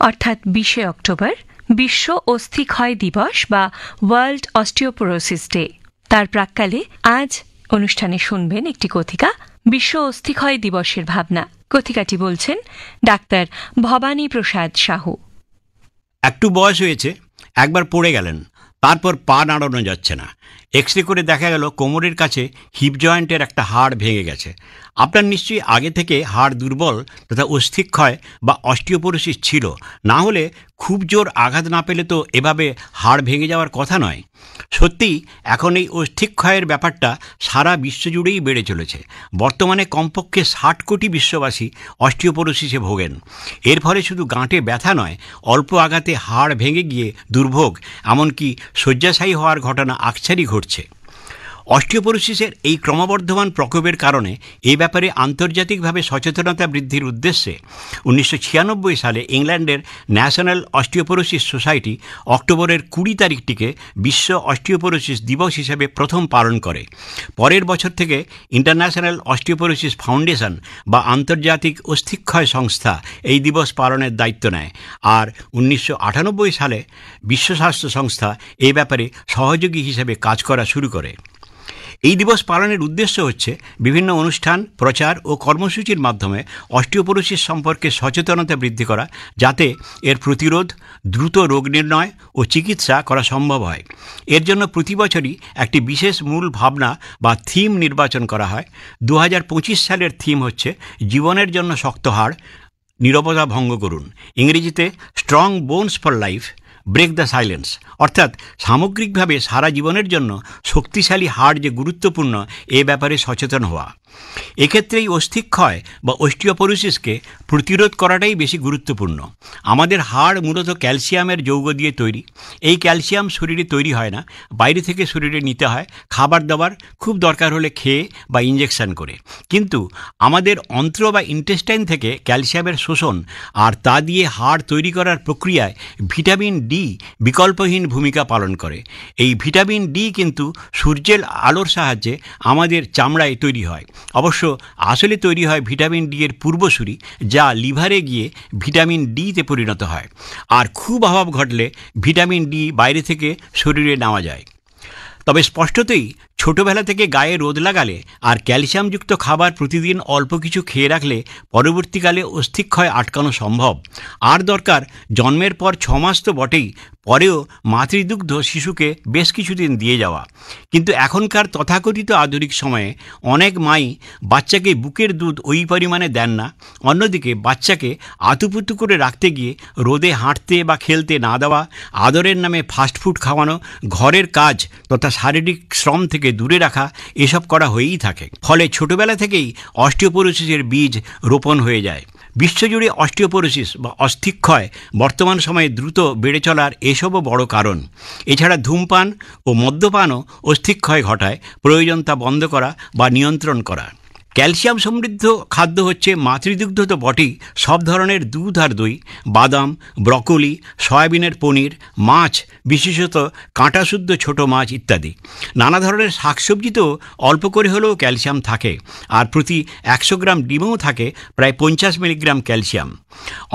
অর্থাৎ 20শে অক্টোবর বিশ্ব অস্থিক্ষয় দিবস বা ওয়ার্ল্ড অস্টিওপোরোসিস ডে। তার প্রাক্কালে আজ অনুষ্ঠানে শুনবেন একটি কথিকা, বিশ্ব অস্থিক্ষয় দিবসের ভাবনা। কথিকাটি বলছেন ডাক্তার ভবানী প্রসাদ সাহু। একটু বয়স হয়েছে, একবার পড়ে গেলেন, তারপর পা নাড়ানো যাচ্ছে না। এক্সরে করে দেখা গেল কোমরের কাছে হিপ জয়েন্টের একটা হাড় ভেঙে গেছে। আপনার নিশ্চয়ই আগে থেকে হাড় দুর্বল তথা অস্থিক্ষয় বা অস্টিওপোরোসিস ছিল, না হলে খুব জোর আঘাত না পেলে তো এভাবে হাড় ভেঙে যাওয়ার কথা নয়। সত্যিই এখন এই অস্থিক্ষয়ের ব্যাপারটা সারা বিশ্বজুড়েই বেড়ে চলেছে। বর্তমানে কমপক্ষে 60 কোটি বিশ্ববাসী অস্টিওপোরোসিসে ভোগেন। এর ফলে শুধু গাঁটে ব্যথা নয়, অল্প আঘাতে হাড় ভেঙে গিয়ে দুর্ভোগ, এমনকি শয্যাশায়ী হওয়ার ঘটনা আকছারই ঘটছে। অস্টিওপোরোসিসের এই ক্রমবর্ধমান প্রকোপের কারণে এই ব্যাপারে আন্তর্জাতিকভাবে সচেতনতা বৃদ্ধির উদ্দেশ্যে 1996 সালে ইংল্যান্ডের ন্যাশনাল অস্টিওপোরোসিস সোসাইটি অক্টোবরের 20 তারিখটিকে বিশ্ব অস্টিওপোরোসিস দিবস হিসেবে প্রথম পালন করে। পরের বছর থেকে ইন্টারন্যাশনাল অস্টিওপোরোসিস ফাউন্ডেশন বা আন্তর্জাতিক অস্থিক্ষয় সংস্থা এই দিবস পালনের দায়িত্ব নেয়, আর 1998 সালে বিশ্ব স্বাস্থ্য সংস্থা এই ব্যাপারে সহযোগী হিসেবে কাজ করা শুরু করে। এই দিবস পালনের উদ্দেশ্য হচ্ছে বিভিন্ন অনুষ্ঠান, প্রচার ও কর্মসূচির মাধ্যমে অস্টিওপোরোসিস সম্পর্কে সচেতনতা বৃদ্ধি করা, যাতে এর প্রতিরোধ, দ্রুত রোগ নির্ণয় ও চিকিৎসা করা সম্ভব হয়। এর জন্য প্রতি বছরই একটি বিশেষ মূল ভাবনা বা থিম নির্বাচন করা হয়। 2025 সালের থিম হচ্ছে জীবনের জন্য শক্ত হাড়, নীরবতা ভঙ্গ করুন। ইংরেজিতে strong bones for life, break the silence. অর্থাৎ সামগ্রিকভাবে সারা জীবনের জন্য শক্তিশালী হাড় যে গুরুত্বপূর্ণ, এ ব্যাপারে সচেতন হওয়া। এক্ষেত্রে এই অস্থিক্ষয় বা অস্টিওপোরোসিসকে প্রতিরোধ করাটাই বেশি গুরুত্বপূর্ণ। আমাদের হাড় মূলত ক্যালসিয়ামের যৌগ দিয়ে তৈরি। এই ক্যালসিয়াম শরীরে তৈরি হয় না, বাইরে থেকে শরীরে নিতে হয়, খাবার দাবার, খুব দরকার হলে খেয়ে বা ইঞ্জেকশন করে। কিন্তু আমাদের অন্ত্র বা ইন্টেস্টাইন থেকে ক্যালসিয়ামের শোষণ আর তা দিয়ে হাড় তৈরি করার প্রক্রিয়ায় ভিটামিন ডি বিকল্পহীন ভূমিকা পালন করে। এই ভিটামিন ডি কিন্তু সূর্যের আলোর সাহায্যে আমাদের চামড়ায় তৈরি হয়। অবশ্য আসলে তৈরি হয় ভিটামিন ডি এর পূর্বসূরি, যা লিভারে গিয়ে ভিটামিন ডিতে পরিণত হয়। আর খুব অভাব ঘটলে ভিটামিন ডি বাইরে থেকে শরীরে নেওয়া যায়। তবে স্পষ্টতই ছোটবেলা থেকে গায়ে রোদ লাগালে আর ক্যালসিয়ামযুক্ত খাবার প্রতিদিন অল্প কিছু খেয়ে রাখলে পরবর্তীকালে অস্থিক্ষয় আটকানো সম্ভব। আর দরকার জন্মের পর 6 মাস তো বটেই, পরেও মাতৃদুগ্ধ শিশুকে বেশ কিছুদিন দিয়ে যাওয়া। কিন্তু এখনকার তথাকথিত আধুনিক সময়ে অনেক মাই বাচ্চাকে বুকের দুধ ওই পরিমাণে দেন না। অন্যদিকে বাচ্চাকে আতুপুতু করে রাখতে গিয়ে রোদে হাঁটতে বা খেলতে না দেওয়া, আদরের নামে ফাস্টফুড খাওয়ানো, ঘরের কাজ তথা শারীরিক শ্রম থেকে দূরে রাখা, এসব করা হয়েই থাকে। ফলে ছোটবেলা থেকেই অস্টিওপোরোসিসের বীজ রোপণ হয়ে যায়। বিশ্বজুড়ে অস্টিওপোরোসিস বা অস্থিক্ষয় বর্তমান সময়ে দ্রুত বেড়ে চলার এসবও বড় কারণ। এছাড়া ধূমপান ও মদ্যপানও অস্থিক্ষয় ঘটায়, প্রয়োজন তা বন্ধ করা বা নিয়ন্ত্রণ করা। ক্যালসিয়াম সমৃদ্ধ খাদ্য হচ্ছে মাতৃদুগ্ধ তো বটেই, সব ধরনের দুধ আর দই, বাদাম, ব্রকোলি, সয়াবিনের পনির, মাছ, বিশেষত কাঁটাশুদ্ধ ছোট মাছ ইত্যাদি। নানা ধরনের শাকসবজিতেও অল্প করে হলেও ক্যালসিয়াম থাকে, আর প্রতি 100 গ্রাম ডিমেও থাকে প্রায় 50 মিলিগ্রাম ক্যালসিয়াম।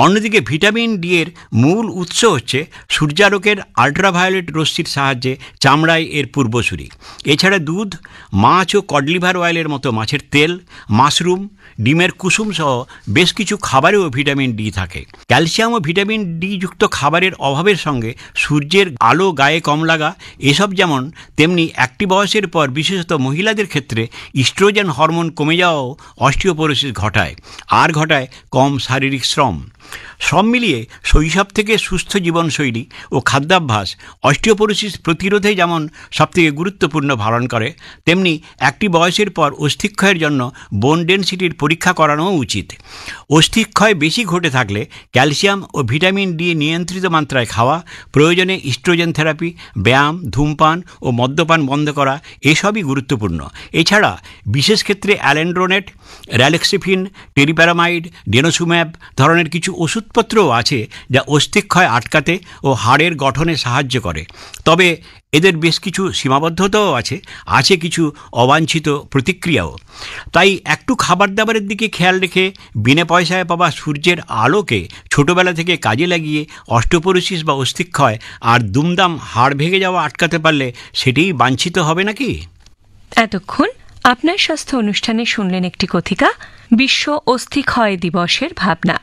অন্যদিকে ভিটামিন ডি এর মূল উৎস হচ্ছে সূর্যালোকের আল্ট্রাভায়োলেট রশ্মির সাহায্যে চামড়ায় এর পূর্বসূরি। এছাড়া দুধ, মাছ ও কড লিভার অয়েলের মতো মাছের তেল, মাশরুম, ডিমের কুসুম সহ বেশ কিছু খাবারেও ভিটামিন ডি থাকে। ক্যালসিয়াম ও ভিটামিন ডি যুক্ত খাবারের অভাবের সঙ্গে সূর্যের আলো গায়ে কম লাগা, এসব যেমন, তেমনি একটি বয়সের পর বিশেষত মহিলাদের ক্ষেত্রে ইস্ট্রোজেন হরমোন কমে যাওয়াও অস্টিওপোরোসিস ঘটায়, আর ঘটায় কম শারীরিক শ্রম। সব মিলিয়ে শৈশব থেকে সুস্থ জীবনশৈলী ও খাদ্যাভ্যাস অস্টিওপোরোসিস প্রতিরোধে যেমন সবথেকে গুরুত্বপূর্ণ পালন করে, তেমনি একটি বয়সের পর অস্থিক্ষয়ের জন্য বোন ডেনসিটির পরীক্ষা করানো উচিত। অস্থিক্ষয় বেশি ঘটে থাকলে ক্যালসিয়াম ও ভিটামিন ডি নিয়ন্ত্রিত মাত্রায় খাওয়া, প্রয়োজনে ইস্ট্রোজেন থেরাপি, ব্যায়াম, ধূমপান ও মদ্যপান বন্ধ করা, এসবই গুরুত্বপূর্ণ। এছাড়া বিশেষ ক্ষেত্রে অ্যালেন্ড্রোনেট, র্যালেক্সিফিন, টেরিপ্যারামাইড, ডেনোসুম্যাব ধরনের কিছু ওষুধপত্রও আছে, যা অস্থিক্ষয় আটকাতে ও হাড়ের গঠনে সাহায্য করে। তবে এদের বেশ কিছু সীমাবদ্ধতাও আছে কিছু অবাঞ্ছিত প্রতিক্রিয়াও। তাই একটু খাবার দাবারের দিকে খেয়াল রেখে বিনা পয়সায় পাওয়া সূর্যের আলোকে ছোটবেলা থেকে কাজে লাগিয়ে অস্টিওপোরোসিস বা অস্থিক্ষয় আর দুমদাম হাড় ভেঙে যাওয়া আটকাতে পারলে সেটাই বাঞ্ছিত হবে নাকি? এতক্ষণ আপনার স্বাস্থ্য অনুষ্ঠানে শুনলেন একটি কথিকা, বিশ্ব অস্থিক্ষয় দিবসের ভাবনা।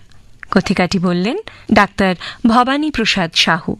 কথিকাটি বললেন ডাক্তার ভবানী প্রসাদ সাহু।